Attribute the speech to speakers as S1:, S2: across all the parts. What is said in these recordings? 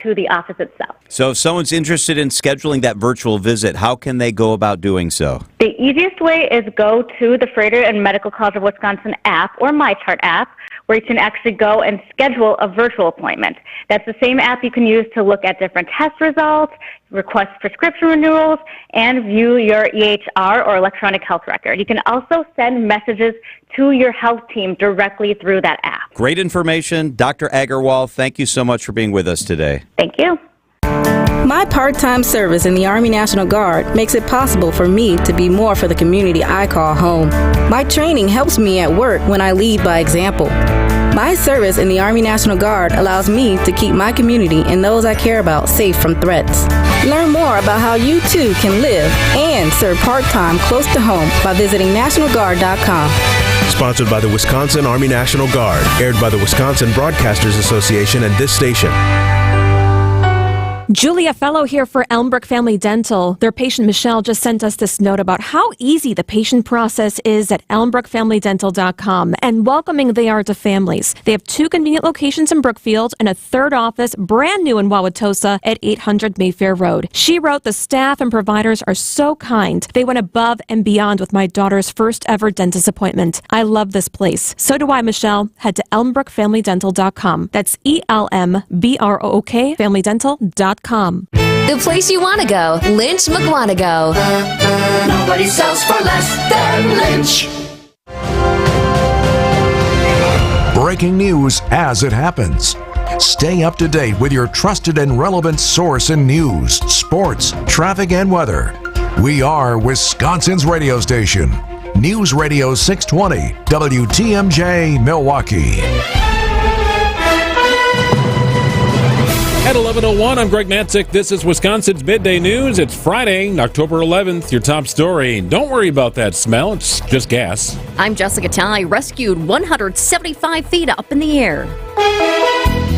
S1: to the office itself.
S2: So if someone's interested in scheduling that virtual visit, how can they go about doing so?
S1: The easiest way is go to the Freighter and Medical College of Wisconsin app or MyChart app, where you can actually go and schedule a virtual appointment. That's the same app you can use to look at different test results, request prescription renewals, and view your EHR or electronic health record. You can also send messages to your health team directly through that app.
S2: Great information. Dr. Agarwal, thank you so much for being with us today.
S1: Thank you.
S3: My part-time service in the Army National Guard makes it possible for me to be more for the community I call home. My training helps me at work when I lead by example. My service in the Army National Guard allows me to keep my community and those I care about safe from threats. Learn more about how you too can live and serve part-time close to home by visiting NationalGuard.com.
S4: Sponsored by the Wisconsin Army National Guard. Aired by the Wisconsin Broadcasters Association and this station.
S5: Julia Fellow here for Elmbrook Family Dental. Their patient Michelle just sent us this note about how easy the patient process is at elmbrookfamilydental.com and welcoming they are to families. They have 2 convenient locations in Brookfield and a 3rd office brand new in Wauwatosa at 800 Mayfair Road. She wrote, the staff and providers are so kind. They went above and beyond with my daughter's first ever dentist appointment. I love this place. So do I, Michelle. Head to elmbrookfamilydental.com. That's ELMBROOK familydental.com.
S6: The place you want to go, Lynch McWanago.
S7: Nobody sells for less than Lynch.
S8: Breaking news as it happens. Stay up to date with your trusted and relevant source in news, sports, traffic, and weather. We are Wisconsin's radio station. News Radio 620, WTMJ, Milwaukee.
S9: At 11:01, I'm Greg Matzik. This is Wisconsin's Midday News. It's Friday, October 11th. Your top story. Don't worry about that smell. It's just gas.
S6: I'm Jessica Ty, rescued 175 feet up in the air.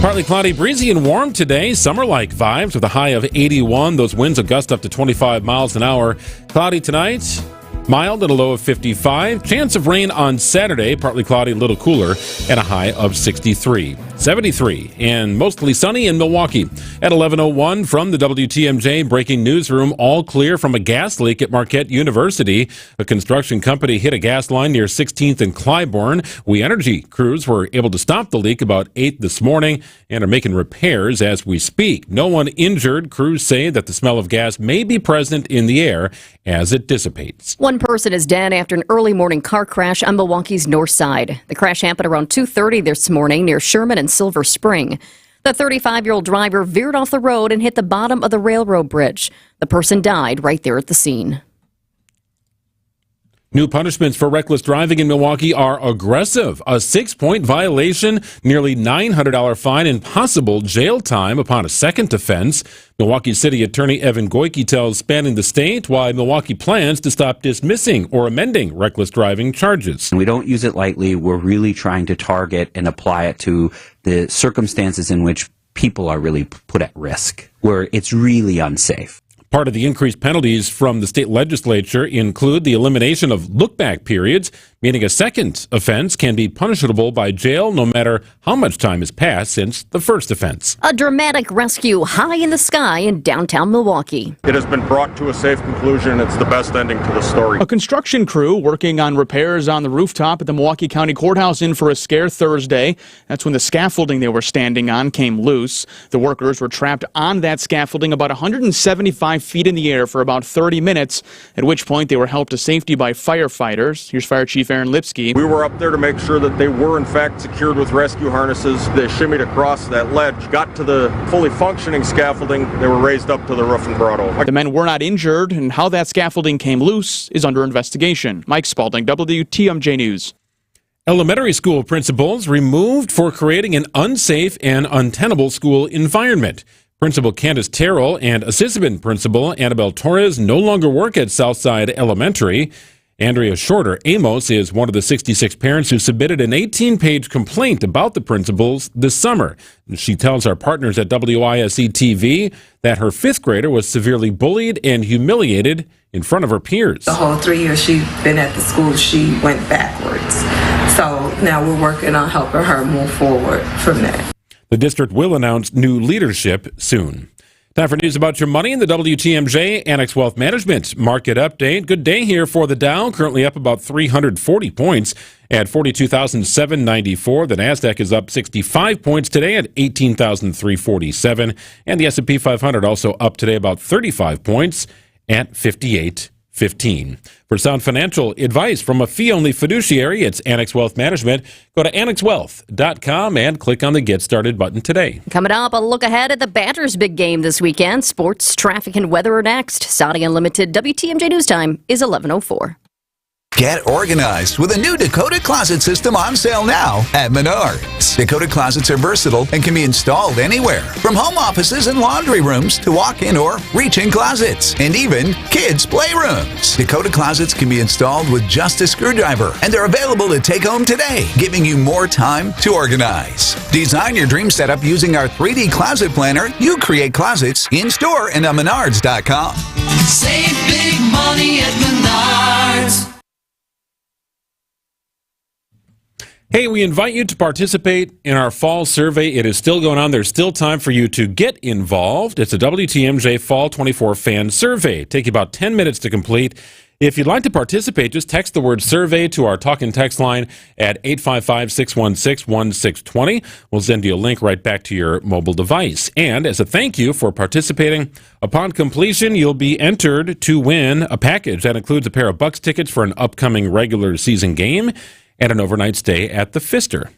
S9: Partly cloudy, breezy, and warm today. Summer-like vibes with a high of 81. Those winds will gust up to 25 miles an hour. Cloudy tonight. Mild at a low of 55. Chance of rain on Saturday. Partly cloudy, a little cooler, and a high of 63. 73, and mostly sunny in Milwaukee. At 11:01 from the WTMJ breaking newsroom, all clear from a gas leak at Marquette University. A construction company hit a gas line near 16th and Clybourne. We Energy crews were able to stop the leak about 8 this morning and are making repairs as we speak. No one injured. Crews say that the smell of gas may be present in the air as it dissipates.
S6: One person is dead after an early morning car crash on Milwaukee's north side. The crash happened around 2:30 this morning near Sherman and Silver Spring. The 35-year-old driver veered off the road and hit the bottom of the railroad bridge. The person died right there at the scene.
S9: New punishments for reckless driving in Milwaukee are aggressive. A 6-point violation, nearly $900 fine, and possible jail time upon a second offense. Milwaukee City Attorney Evan Goyke tells Spanning the State why Milwaukee plans to stop dismissing or amending reckless driving charges.
S10: We don't use it lightly. We're really trying to target and apply it to the circumstances in which people are really put at risk, where it's really unsafe.
S9: Part of the increased penalties from the state legislature include the elimination of look-back periods, meaning a second offense can be punishable by jail no matter how much time has passed since the first offense.
S6: A dramatic rescue high in the sky in downtown Milwaukee.
S11: It has been brought to a safe conclusion. It's the best ending to the story.
S12: A construction crew working on repairs on the rooftop at the Milwaukee County Courthouse in for a scare Thursday. That's when the scaffolding they were standing on came loose. The workers were trapped on that scaffolding about 175 feet in the air for about 30 minutes, at which point they were helped to safety by firefighters. Here's Fire Chief Aaron Lipsky.
S11: We were up there to make sure that they were in fact secured with rescue harnesses. They shimmied across that ledge, got to the fully functioning scaffolding. They were raised up to the roof and brought over.
S12: The men were not injured, and how that scaffolding came loose is under investigation. Mike Spalding, WTMJ News.
S9: Elementary school principals removed for creating an unsafe and untenable school environment. Principal Candace Terrell and Assistant Principal Annabelle Torres no longer work at Southside Elementary. Andrea Shorter Amos is one of the 66 parents who submitted an 18-page complaint about the principals this summer. She tells our partners at WISE-TV that her fifth grader was severely bullied and humiliated in front of her peers.
S13: The whole 3 years she's been at the school, she went backwards. So now we're working on helping her move forward from that.
S9: The district will announce new leadership soon. Time for news about your money in the WTMJ Annex Wealth Management Market Update. Good day here for the Dow, currently up about 340 points at 42,794. The Nasdaq is up 65 points today at 18,347. And the S&P 500 also up today about 35 points at 58.15. For sound financial advice from a fee-only fiduciary, it's Annex Wealth Management. Go to annexwealth.com and click on the Get Started button today.
S6: Coming up, a look ahead at the Badgers' big game this weekend. Sports, traffic, and weather are next. Saudi Unlimited WTMJ News Time is 11:04.
S14: Get organized with a new Dakota Closet System on sale now at Menards. Dakota Closets are versatile and can be installed anywhere, from home offices and laundry rooms to walk-in or reach-in closets, and even kids' playrooms. Dakota Closets can be installed with just a screwdriver, and they're available to take home today, giving you more time to organize. Design your dream setup using our 3D closet planner. You create closets in-store and on Menards.com.
S7: Save big money at Menards.
S9: Hey, we invite you to participate in our fall survey. It is still going on. There's still time for you to get involved. It's a WTMJ Fall 24 fan survey. Take you about 10 minutes to complete. If you'd like to participate, just text the word survey to our talk and text line at 855-616-1620. We'll send you a link right back to your mobile device. And as a thank you for participating, upon completion, you'll be entered to win a package that includes a pair of Bucks tickets for an upcoming regular season game and an overnight stay at the Pfister.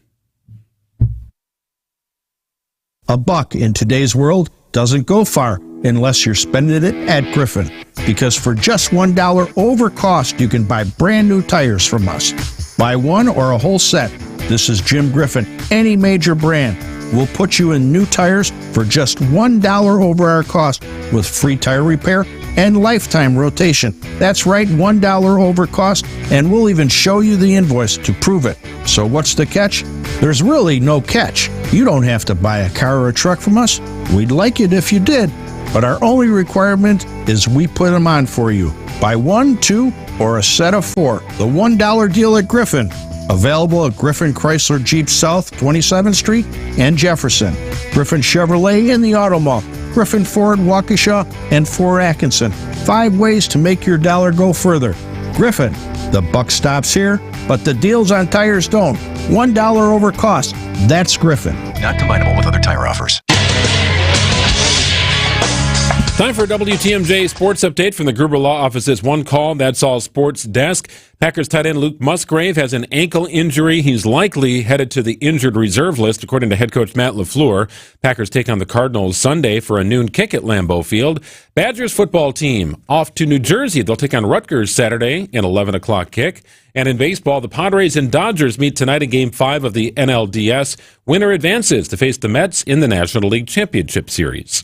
S15: A buck in today's world doesn't go far unless you're spending it at Griffin. Because for just $1 over cost, you can buy brand new tires from us. Buy one or a whole set. This is Jim Griffin. Any major brand. We'll put you in new tires for just $1 over our cost with free tire repair and lifetime rotation. That's right, $1 over cost, and we'll even show you the invoice to prove it. So what's the catch? There's really no catch. You don't have to buy a car or a truck from us. We'd like it if you did, but our only requirement is we put them on for you. Buy one, two, or a set of four. The $1 deal at Griffin. Available at Griffin Chrysler Jeep South, 27th Street and Jefferson. Griffin Chevrolet in the Auto Mall. Griffin Ford, Waukesha, and Fort Atkinson. 5 ways to make your dollar go further. Griffin, the buck stops here, but the deals on tires don't. $1 over cost. That's Griffin.
S8: Not combinable with other tire offers.
S9: Time for a WTMJ sports update from the Gruber Law Office's One Call, That's All Sports desk. Packers tight end Luke Musgrave has an ankle injury. He's likely headed to the injured reserve list, according to head coach Matt LaFleur. Packers take on the Cardinals Sunday for a noon kick at Lambeau Field. Badgers football team off to New Jersey. They'll take on Rutgers Saturday, an 11 o'clock kick. And in baseball, the Padres and Dodgers meet tonight in Game 5 of the NLDS. Winner advances to face the Mets in the National League Championship Series.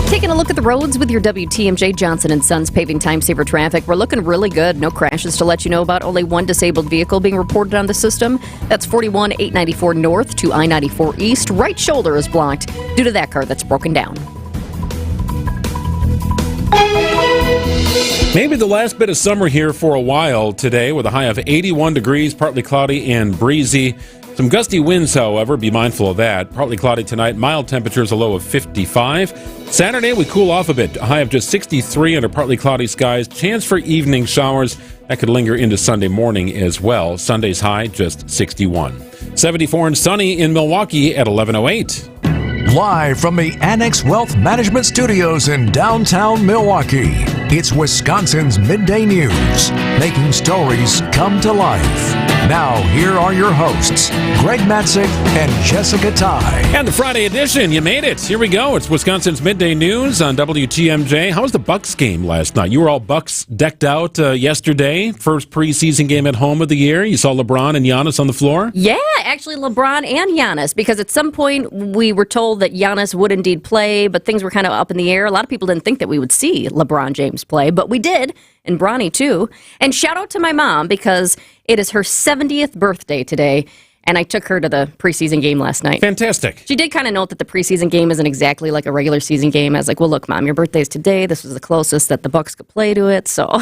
S6: Taking a look at the roads with your WTMJ Johnson & Sons paving time saver traffic. We're looking really good. No crashes to let you know about. Only one disabled vehicle being reported on the system. That's 41-894 north to I-94 east. Right shoulder is blocked due to that car that's broken down.
S9: Maybe the last bit of summer here for a while today with a high of 81 degrees, partly cloudy and breezy. Some gusty winds, however, be mindful of that. Partly cloudy tonight, mild temperatures, a low of 55. Saturday, we cool off a bit, a high of just 63 under partly cloudy skies. Chance for evening showers that could linger into Sunday morning as well. Sunday's high, just 61. 74 and sunny in Milwaukee at 11:08.
S8: Live from the Annex Wealth Management Studios in downtown Milwaukee, it's Wisconsin's Midday News, making stories come to life. Now, here are your hosts, Greg Matzik and Jessica Ty.
S9: And the Friday edition, you made it. Here we go. It's Wisconsin's Midday News on WTMJ. How was the Bucks game last night? You were all Bucks decked out yesterday. First preseason game at home of the year. You saw LeBron and Giannis on the floor?
S6: Yeah, actually LeBron and Giannis, because at some point we were told that Giannis would indeed play, but things were kind of up in the air. A lot of people didn't think that we would see LeBron James play, but we did, and Bronny too. And shout out to my mom, because it is her 70th birthday today, And I took her to the preseason game last night.
S9: Fantastic.
S6: She did kind of note that the preseason game isn't exactly like a regular season game. I was like, well, look, Mom, your birthday's today. This was the closest that the Bucks could play to it, so...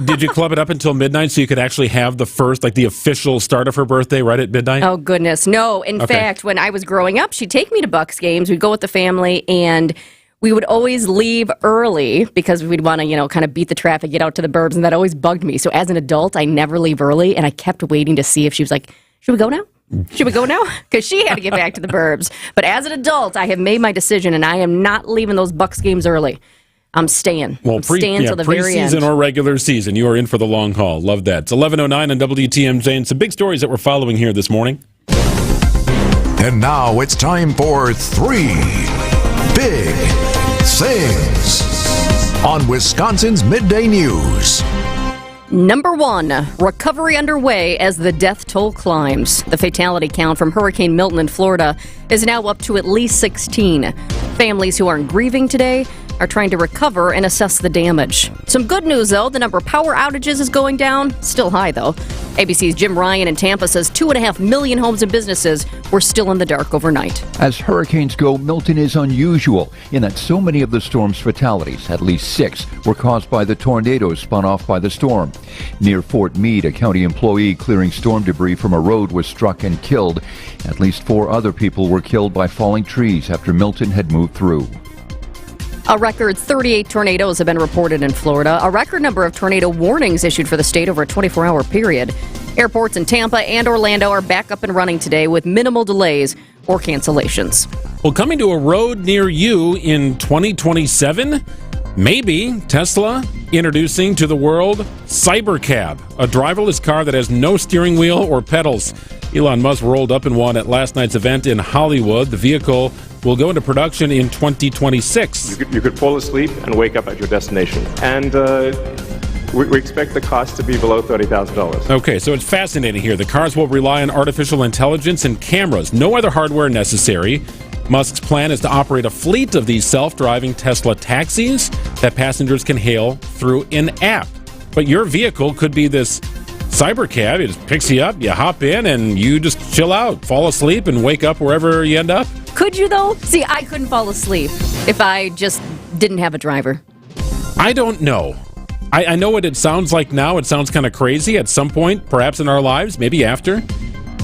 S9: Did you club it up until midnight so you could actually have the first, like the official start of her birthday right at midnight?
S6: Oh, goodness. No. In fact, when I was growing up, she'd take me to Bucks games. We'd go with the family, and we would always leave early because we'd want to, kind of beat the traffic, get out to the burbs, and that always bugged me. So as an adult, I never leave early, and I kept waiting to see if she was like, should we go now? Should we go now? Because she had to get back to the burbs. But as an adult, I have made my decision, and I am not leaving those Bucks games early. I'm staying.
S9: Well,
S6: staying till the very end.
S9: Preseason or regular season, you are in for the long haul. Love that. It's 11:09 on WTMJ, and some big stories that we're following here this morning.
S8: And now it's time for 3 Big Things on Wisconsin's Midday News.
S6: Number 1, recovery underway as the death toll climbs. The fatality count from Hurricane Milton in Florida is now up to at least 16. Families who aren't grieving today are trying to recover and assess the damage. Some good news, though. The number of power outages is going down. Still high, though. ABC's Jim Ryan in Tampa says 2.5 million homes and businesses were still in the dark overnight.
S16: As hurricanes go, Milton is unusual in that so many of the storm's fatalities, at least 6, were caused by the tornadoes spun off by the storm. Near Fort Meade, a county employee clearing storm debris from a road was struck and killed. At least 4 other people were killed by falling trees after Milton had moved through.
S6: A record 38 tornadoes have been reported in Florida. A record number of tornado warnings issued for the state over a 24-hour period. Airports in Tampa and Orlando are back up and running today with minimal delays or cancellations.
S9: Well, coming to a road near you in 2027, maybe Tesla introducing to the world Cybercab, a driverless car that has no steering wheel or pedals. Elon Musk rolled up in one at last night's event in Hollywood. The vehicle will go into production in 2026.
S17: You could fall asleep and wake up at your destination. And we expect the cost to be below $30,000.
S9: Okay, so it's fascinating here. The cars will rely on artificial intelligence and cameras. No other hardware necessary. Musk's plan is to operate a fleet of these self-driving Tesla taxis that passengers can hail through an app. But your vehicle could be this Cybercab. It just picks you up, you hop in, and you just chill out, fall asleep, and wake up wherever you end up.
S6: Could you, though? See, I couldn't fall asleep if I just didn't have a driver.
S9: I don't know. I know what it sounds like now. It sounds kind of crazy. At some point, perhaps in our lives, maybe after,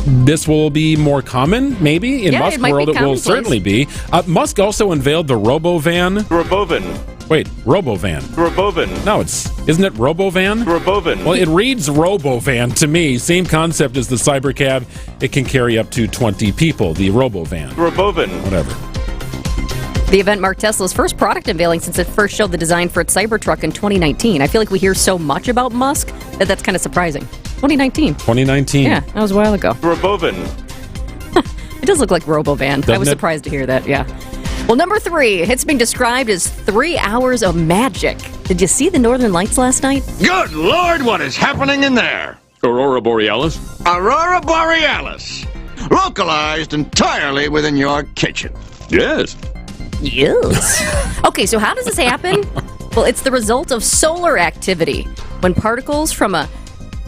S9: this will be more common, maybe. In Musk's world, it will certainly be. Musk also unveiled the RoboVan.
S17: RoboVan.
S9: Wait, RoboVan.
S17: RoboVan.
S9: No, isn't it RoboVan?
S17: RoboVan.
S9: Well, it reads RoboVan to me. Same concept as the Cybercab. It can carry up to 20 people, the RoboVan.
S17: RoboVan.
S9: Whatever.
S6: The event marked Tesla's first product unveiling since it first showed the design for its Cybertruck in 2019. I feel like we hear so much about Musk that that's kind of surprising. 2019.
S9: Yeah,
S6: that was a while ago.
S17: RoboVan.
S6: It does look like RoboVan. I was surprised to hear that, yeah. Well, number 3, it's been described as 3 hours of magic. Did you see the Northern Lights last night?
S18: Good Lord, what is happening in there?
S9: Aurora Borealis?
S18: Aurora Borealis. Localized entirely within your kitchen.
S9: Yes.
S6: Yes. Okay, so how does this happen? Well, it's the result of solar activity. When particles from a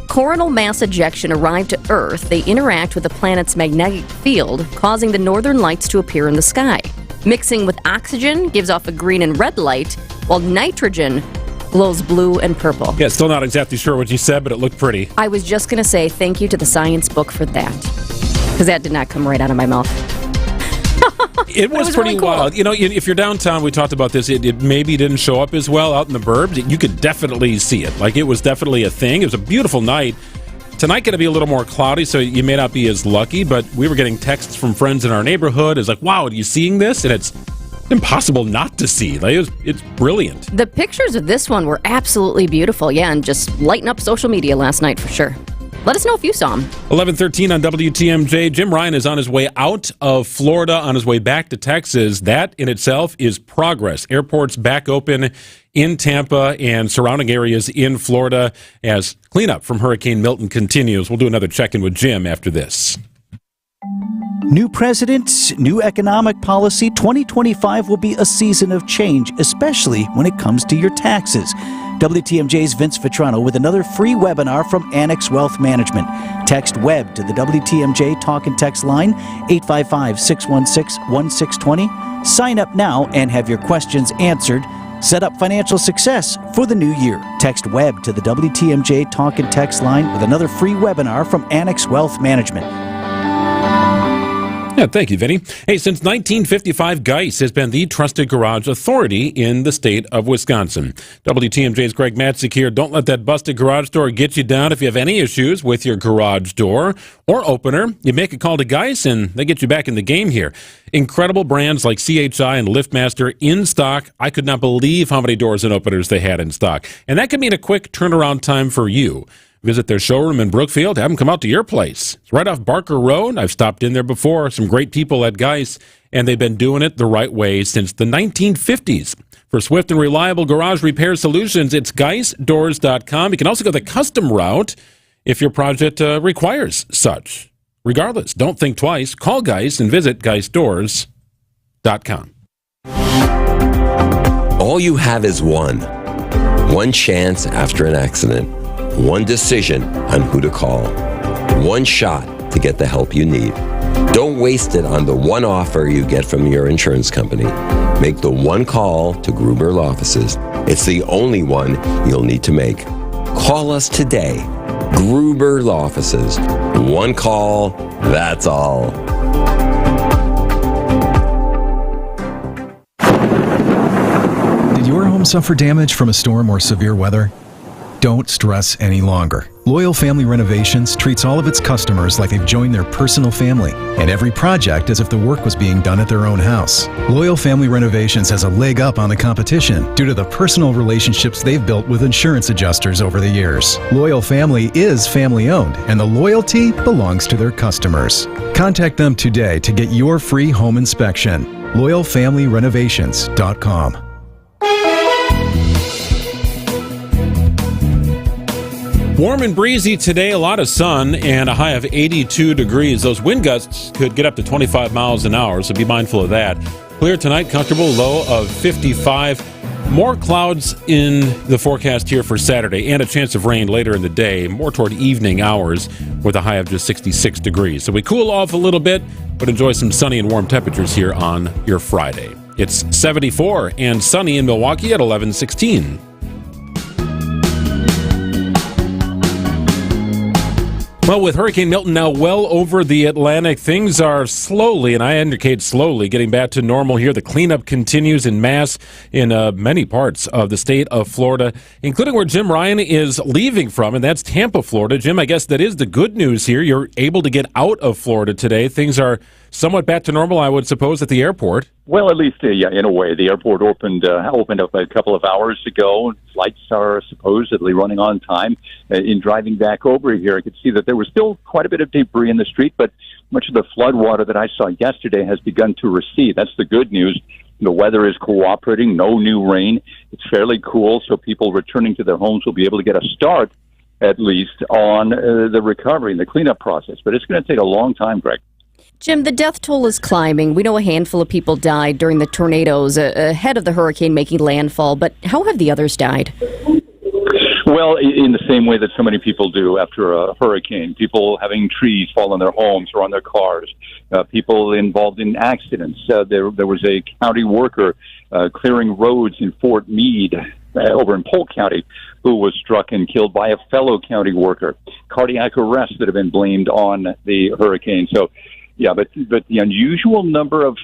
S6: coronal mass ejection arrive to Earth, they interact with the planet's magnetic field, causing the northern lights to appear in the sky. Mixing with oxygen gives off a green and red light, while nitrogen glows blue and purple.
S9: Yeah, still not exactly sure what you said, but it looked pretty.
S6: I was just going to say thank you to the science book for that, because that did not come right out of my mouth.
S9: It was pretty really cool. Wild. You know, if you're downtown, we talked about this, it maybe didn't show up as well out in the burbs. You could definitely see it. Like, it was definitely a thing. It was a beautiful night. Tonight going to be a little more cloudy, so you may not be as lucky, but we were getting texts from friends in our neighborhood. It's like, wow, are you seeing this? And it's impossible not to see. Like, it's brilliant.
S6: The pictures of this one were absolutely beautiful, yeah, and just lighting up social media last night for sure. Let us know if you saw him.
S9: 11:13 on WTMJ. Jim Ryan is on his way out of Florida, on his way back to Texas. That in itself is progress. Airports back open in Tampa and surrounding areas in Florida as cleanup from Hurricane Milton continues. We'll do another check-in with Jim after this.
S19: New president, new economic policy. 2025 will be a season of change, especially when it comes to your taxes. WTMJ's Vince Vitrano with another free webinar from Annex Wealth Management. Text WEB to the WTMJ talk and text line 855-616-1620. Sign up now and have your questions answered. Set up financial success for the new year. Text WEB to the WTMJ talk and text line with another free webinar from Annex Wealth Management.
S9: Yeah, thank you, Vinny. Hey, since 1955, Geis has been the trusted garage authority in the state of Wisconsin. WTMJ's Greg Matzik here. Don't let that busted garage door get you down. If you have any issues with your garage door or opener, you make a call to Geis and they get you back in the game here. Incredible brands like CHI and LiftMaster in stock. I could not believe how many doors and openers they had in stock. And that could mean a quick turnaround time for you. Visit their showroom in Brookfield. Have them come out to your place. It's right off Barker Road. I've stopped in there before. Some great people at Geis, and they've been doing it the right way since the 1950s. For swift and reliable garage repair solutions, it's GeisDoors.com. You can also go the custom route if your project requires such. Regardless, don't think twice. Call Geis and visit GeisDoors.com.
S20: All you have is one chance after an accident. One decision on who to call. One shot to get the help you need. Don't waste it on the one offer you get from your insurance company. Make the one call to Gruber Law Offices. It's the only one you'll need to make. Call us today. Gruber Law Offices. One call, that's all.
S21: Did your home suffer damage from a storm or severe weather? Don't stress any longer. Loyal Family Renovations treats all of its customers like they've joined their personal family, and every project as if the work was being done at their own house. Loyal Family Renovations has a leg up on the competition due to the personal relationships they've built with insurance adjusters over the years. Loyal Family is family-owned, and the loyalty belongs to their customers. Contact them today to get your free home inspection. LoyalFamilyRenovations.com.
S9: Warm and breezy today, a lot of sun, and a high of 82 degrees. Those wind gusts could get up to 25 miles an hour, so be mindful of that. Clear tonight, comfortable, low of 55. More clouds in the forecast here for Saturday, and a chance of rain later in the day, more toward evening hours, with a high of just 66 degrees. So we cool off a little bit, but enjoy some sunny and warm temperatures here on your Friday. It's 74 and sunny in Milwaukee at 11:16. Well, with Hurricane Milton now well over the Atlantic, things are slowly, and I indicate slowly, getting back to normal here. The cleanup continues en masse in many parts of the state of Florida, including where Jim Ryan is leaving from, and that's Tampa, Florida. Jim, I guess that is the good news here. You're able to get out of Florida today. Things are somewhat back to normal, I would suppose, at the airport.
S22: Well, at least, yeah, in a way. The airport opened up a couple of hours ago. Flights are supposedly running on time. In driving back over here, I could see that there was still quite a bit of debris in the street, but much of the flood water that I saw yesterday has begun to recede. That's the good news. The weather is cooperating, no new rain. It's fairly cool, so people returning to their homes will be able to get a start, at least, on the recovery and the cleanup process. But it's going to take a long time, Greg.
S6: Jim, the death toll is climbing. We know a handful of people died during the tornadoes ahead of the hurricane making landfall, but how have the others died?
S22: Well, in the same way that so many people do after a hurricane, people having trees fall on their homes or on their cars, people involved in accidents. There was a county worker clearing roads in Fort Meade over in Polk County who was struck and killed by a fellow county worker. Cardiac arrests that have been blamed on the hurricane. So, yeah, but the unusual number of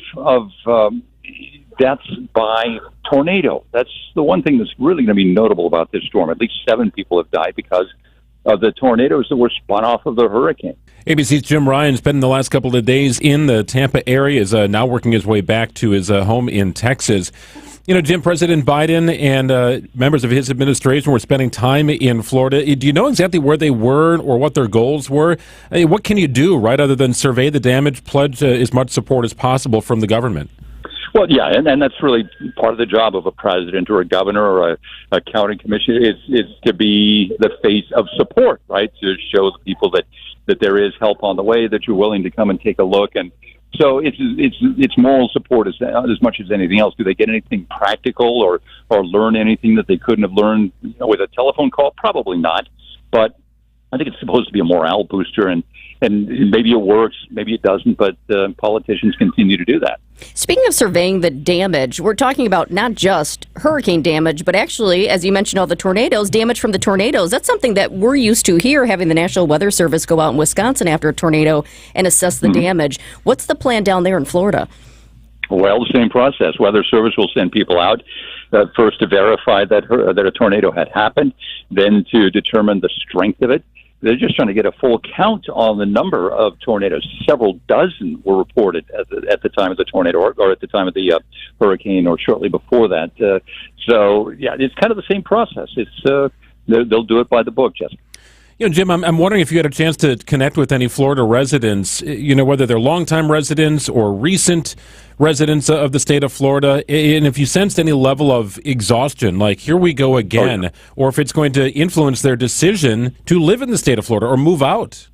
S22: deaths by tornado, that's the one thing that's really going to be notable about this storm. At least 7 people have died because of the tornadoes that were spun off of the hurricane.
S9: ABC's Jim Ryan spending the last couple of days in the Tampa area, is now working his way back to his home in Texas. You know, Jim, President Biden and members of his administration were spending time in Florida. Do you know exactly where they were or what their goals were? What can you do, right, other than survey the damage, pledge as much support as possible from the government?
S22: Well, yeah, and that's really part of the job of a president or a governor or a county commissioner is to be the face of support, right, to show the people that there is help on the way, that you're willing to come and take a look. And So it's moral support as much as anything else. Do they get anything practical or learn anything that they couldn't have learned with a telephone call? Probably not. But I think it's supposed to be a morale booster, and maybe it works, maybe it doesn't, but politicians continue to do that.
S6: Speaking of surveying the damage, we're talking about not just hurricane damage, but actually, as you mentioned, all the tornadoes, damage from the tornadoes. That's something that we're used to here, having the National Weather Service go out in Wisconsin after a tornado and assess the damage. What's the plan down there in Florida?
S22: Well, the same process. Weather Service will send people out first to verify that a tornado had happened, then to determine the strength of it. They're just trying to get a full count on the number of tornadoes. Several dozen were reported at the time of the tornado or at the time of the hurricane or shortly before that. So, yeah, it's kind of the same process. They'll do it by the book, Jessica.
S9: Jim, I'm wondering if you had a chance to connect with any Florida residents, whether they're longtime residents or recent residents of the state of Florida, and if you sensed any level of exhaustion, like here we go again, or if it's going to influence their decision to live in the state of Florida or move out.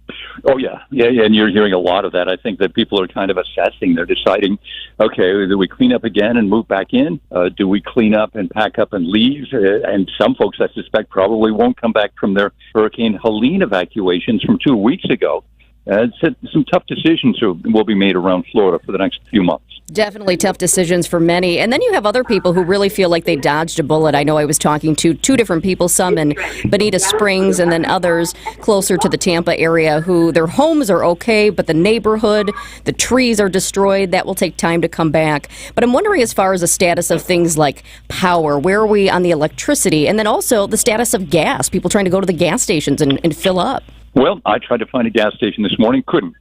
S22: Oh, yeah, and you're hearing a lot of that. I think that people are kind of assessing. They're deciding, okay, do we clean up again and move back in? Do we clean up and pack up and leave? And some folks, I suspect, probably won't come back from their Hurricane Helene evacuations from 2 weeks ago. Some tough decisions will be made around Florida for the next few months.
S6: Definitely tough decisions for many. And then you have other people who really feel like they dodged a bullet. I know I was talking to two different people, some in Bonita Springs and then others closer to the Tampa area, who their homes are okay, but the neighborhood, the trees are destroyed. That will take time to come back. But I'm wondering, as far as the status of things like power, where are we on the electricity? And then also the status of gas, people trying to go to the gas stations and fill up.
S22: Well, I tried to find a gas station this morning, couldn't.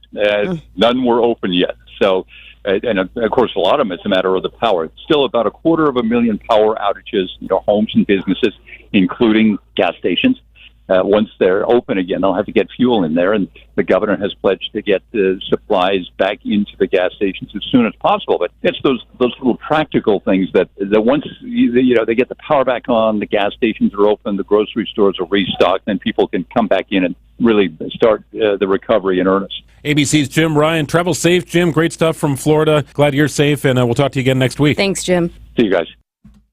S22: None were open yet. So, and of course, a lot of them, it's a matter of the power. It's still about 250,000 power outages, homes and businesses, including gas stations. Once they're open again, they'll have to get fuel in there, and the governor has pledged to get supplies back into the gas stations as soon as possible. But it's those little practical things that once they get the power back on, the gas stations are open, the grocery stores are restocked, then people can come back in and really start the recovery in earnest.
S9: ABC's Jim Ryan. Travel safe, Jim. Great stuff from Florida. Glad you're safe, and we'll talk to you again next week.
S6: Thanks, Jim.
S22: See you guys.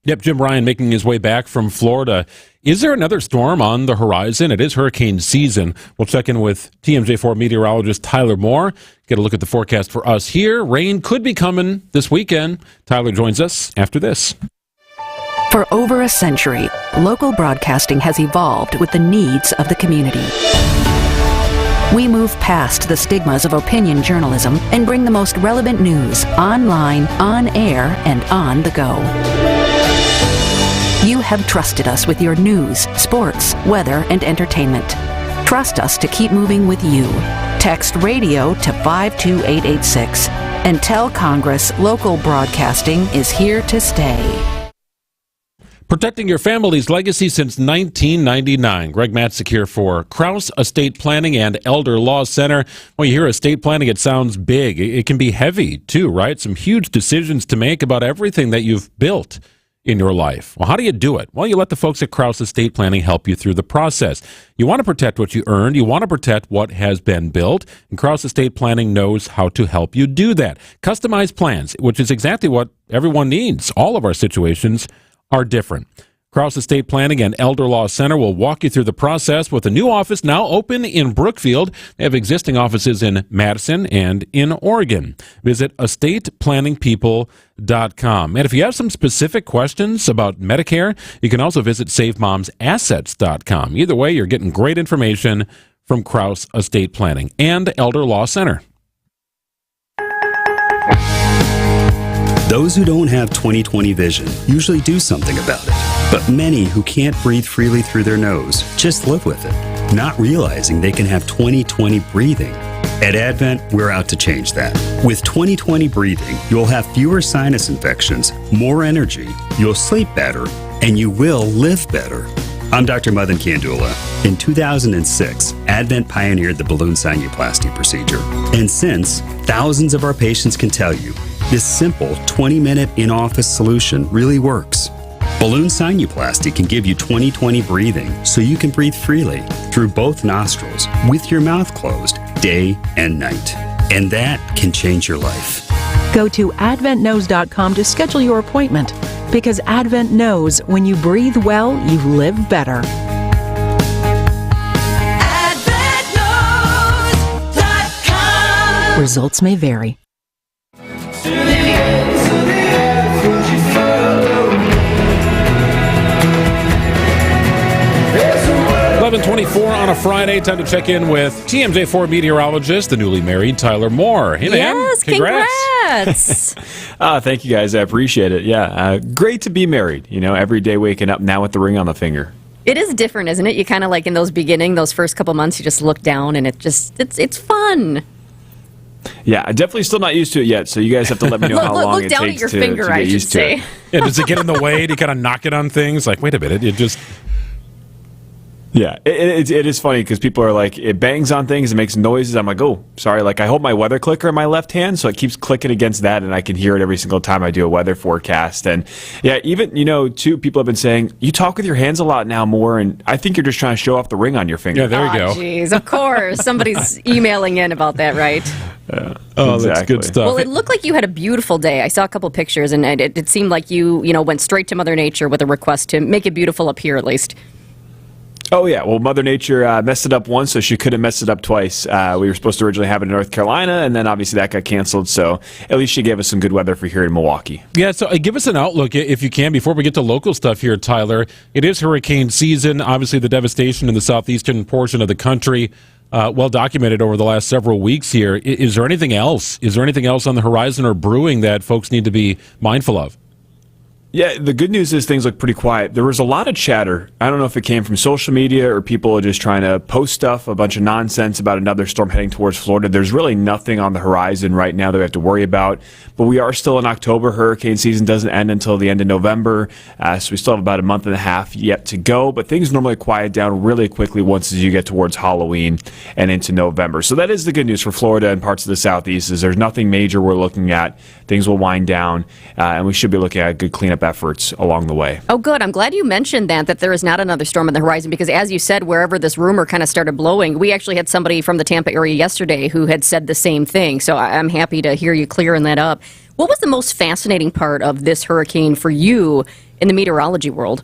S9: Yep, Jim Ryan making his way back from Florida. Is there another storm on the horizon? It is hurricane season. We'll check in with TMJ4 meteorologist Tyler Moore, get a look at the forecast for us here. Rain could be coming this weekend. Tyler joins us after this.
S1: For over a century, local broadcasting has evolved with the needs of the community. We move past the stigmas of opinion journalism and bring the most relevant news online, on air, and on the go. You have trusted us with your news, sports, weather, and entertainment. Trust us to keep moving with you. Text radio to 52886 and tell Congress local broadcasting is here to stay.
S9: Protecting your family's legacy since 1999. Greg Matzik here for Krause Estate Planning and Elder Law Center. When you hear estate planning, it sounds big. It can be heavy, too, right? Some huge decisions to make about everything that you've built in your life. Well, how do you do it? Well, you let the folks at Krause Estate Planning help you through the process. You want to protect what you earned. You want to protect what has been built. And Krause Estate Planning knows how to help you do that. Customized plans, which is exactly what everyone needs. All of our situations are different. Krause Estate Planning and Elder Law Center will walk you through the process with a new office now open in Brookfield. They have existing offices in Madison and in Oregon. Visit estateplanningpeople.com. And if you have some specific questions about Medicare, you can also visit SaveMomsAssets.com. Either way, you're getting great information from Krause Estate Planning and Elder Law Center.
S2: Those who don't have 20/20 vision usually do something about it. But many who can't breathe freely through their nose just live with it, not realizing they can have 20/20 breathing. At Advent, we're out to change that. With 20/20 breathing, you'll have fewer sinus infections, more energy, you'll sleep better, and you will live better. I'm Dr. Madan Kandula. In 2006, Advent pioneered the balloon sinuplasty procedure. And since, thousands of our patients can tell you, this simple 20-minute in-office solution really works. Balloon sinuplasty can give you 20/20 breathing so you can breathe freely through both nostrils with your mouth closed day and night. And that can change your life.
S3: Go to adventknows.com to schedule your appointment, because Advent knows when you breathe well, you live better.
S7: AdventKnows.com.
S3: Results may vary.
S9: 11:24 on a Friday. Time to check in with TMJ4 meteorologist, the newly married Tyler Moore. Hey, man.
S6: Yes, congrats.
S4: Thank you, guys. I appreciate it. Yeah, great to be married. You know, every day waking up now with the ring on the finger.
S6: It is different, isn't it? You kind of like in those first couple months, you just look down and it's fun.
S4: Yeah, I'm definitely still not used to it yet, so you guys have to let me know how long it takes to get used to it.
S9: Yeah, does it get in the way? Do you kind of knock it on things? Like, wait a minute, it just...
S4: Yeah, it is funny because people are like, it bangs on things, it makes noises. I'm like, oh, sorry. Like, I hold my weather clicker in my left hand, so it keeps clicking against that, and I can hear it every single time I do a weather forecast. And yeah, even, too, people have been saying, you talk with your hands a lot now more, and I think you're just trying to show off the ring on your finger.
S9: Yeah, there you go.
S6: Jeez, of course. Somebody's emailing in about that, right?
S9: Oh, exactly. That's good stuff.
S6: Well, it looked like you had a beautiful day. I saw a couple pictures, and it seemed like you went straight to Mother Nature with a request to make it beautiful up here, at least.
S4: Oh, yeah. Well, Mother Nature messed it up once, so she couldn't mess it up twice. We were supposed to originally have it in North Carolina, and then obviously that got canceled. So at least she gave us some good weather for here in Milwaukee.
S9: Yeah, so give us an outlook, if you can, before we get to local stuff here, Tyler. It is hurricane season. Obviously, the devastation in the southeastern portion of the country, well documented over the last several weeks here. Is there anything else? Is there anything else on the horizon or brewing that folks need to be mindful of?
S4: Yeah, the good news is things look pretty quiet. There was a lot of chatter. I don't know if it came from social media or people just trying to post stuff, a bunch of nonsense about another storm heading towards Florida. There's really nothing on the horizon right now that we have to worry about. But we are still in October. Hurricane season doesn't end until the end of November. So we still have about a month and a half yet to go. But things normally quiet down really quickly once as you get towards Halloween and into November. So that is the good news for Florida and parts of the Southeast, is there's nothing major we're looking at. Things will wind down, and we should be looking at good cleanup efforts along the way.
S6: Oh, good. I'm glad you mentioned that there is not another storm on the horizon, because as you said, wherever this rumor kind of started blowing, we actually had somebody from the Tampa area yesterday who had said the same thing. So I'm happy to hear you clearing that up. What was the most fascinating part of this hurricane for you in the meteorology world?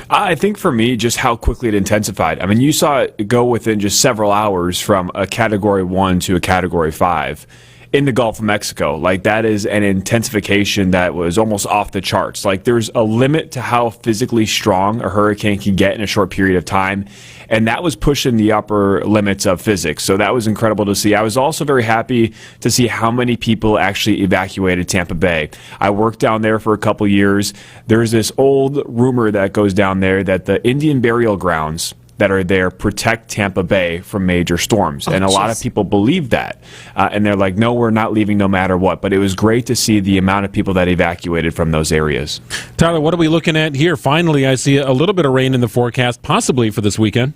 S4: I think for me, just how quickly it intensified. I mean, you saw it go within just several hours from a Category 1 to a Category 5. In the Gulf of Mexico. Like, that is an intensification that was almost off the charts. Like, there's a limit to how physically strong a hurricane can get in a short period of time, and that was pushing the upper limits of physics. So that was incredible to see. I was also very happy to see how many people actually evacuated Tampa Bay. I worked down there for a couple years. There's this old rumor that goes down there that the Indian burial grounds that are there protect Tampa Bay from major storms. And a lot of people believe that. And they're like, no, we're not leaving no matter what. But it was great to see the amount of people that evacuated from those areas.
S9: Tyler, what are we looking at here? Finally, I see a little bit of rain in the forecast, possibly for this weekend.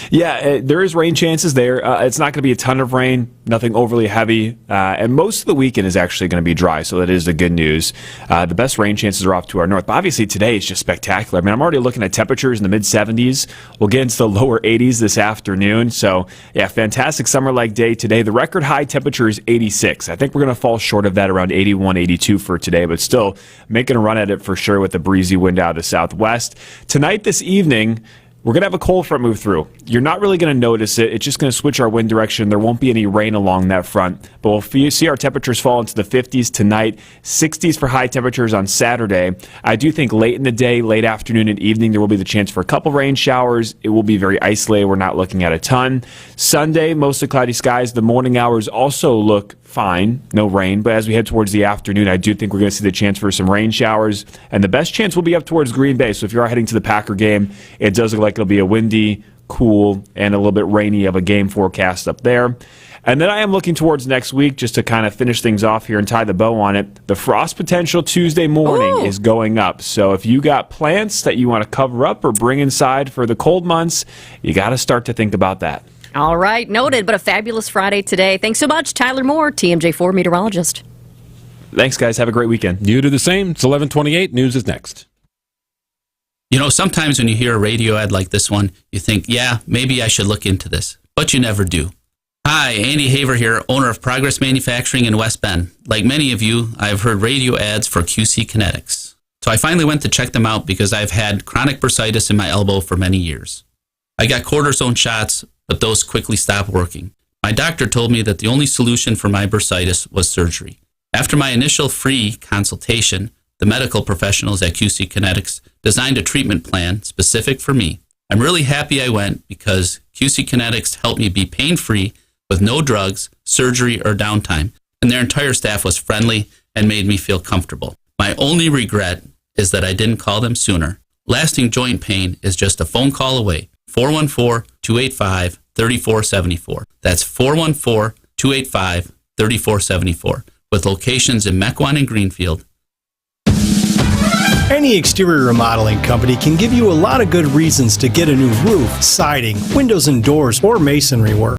S4: Yeah, there is rain chances there. It's not going to be a ton of rain, nothing overly heavy, and most of the weekend is actually going to be dry, so that is the good news. The best rain chances are off to our north, but obviously today is just spectacular. I mean, I'm already looking at temperatures in the mid-70s. We'll get into the lower 80s this afternoon, so yeah, fantastic summer-like day today. The record high temperature is 86. I think we're going to fall short of that, around 81, 82 for today, but still making a run at it for sure with the breezy wind out of the southwest. Tonight, this evening, we're going to have a cold front move through. You're not really going to notice it. It's just going to switch our wind direction. There won't be any rain along that front. But we'll see our temperatures fall into the 50s tonight, 60s for high temperatures on Saturday. I do think late in the day, late afternoon and evening, there will be the chance for a couple rain showers. It will be very isolated. We're not looking at a ton. Sunday, mostly cloudy skies. The morning hours also look fine, no rain, but as we head towards the afternoon, I do think we're going to see the chance for some rain showers, and the best chance will be up towards Green Bay. So if you are heading to the Packer game, it does look like it'll be a windy, cool, and a little bit rainy of a game forecast up there. And then I am looking towards next week, just to kind of finish things off here and tie the bow on it. The frost potential Tuesday morning is going up. So if you got plants that you want to cover up or bring inside for the cold months, you got to start to think about that.
S6: All right, noted, but a fabulous Friday today. Thanks so much, Tyler Moore, TMJ4 meteorologist.
S4: Thanks, guys. Have a great weekend.
S9: You do the same. It's 11:28. News is next.
S23: You know, sometimes when you hear a radio ad like this one, you think, yeah, maybe I should look into this. But you never do.
S5: Hi, Andy Haver here, owner of Progress Manufacturing in West Bend. Like many of you, I've heard radio ads for QC Kinetics. So I finally went to check them out because I've had chronic bursitis in my elbow for many years. I got cortisone shots, but those quickly stopped working. My doctor told me that the only solution for my bursitis was surgery. After my initial free consultation, the medical professionals at QC Kinetics designed a treatment plan specific for me. I'm really happy I went because QC Kinetics helped me be pain-free with no drugs, surgery, or downtime, and their entire staff was friendly and made me feel comfortable. My only regret is that I didn't call them sooner. Lasting joint pain is just a phone call away. 414-285-3474. That's 414-285-3474. With locations in Mequon and Greenfield.
S10: Any exterior remodeling company can give you a lot of good reasons to get a new roof, siding, windows and doors, or masonry work.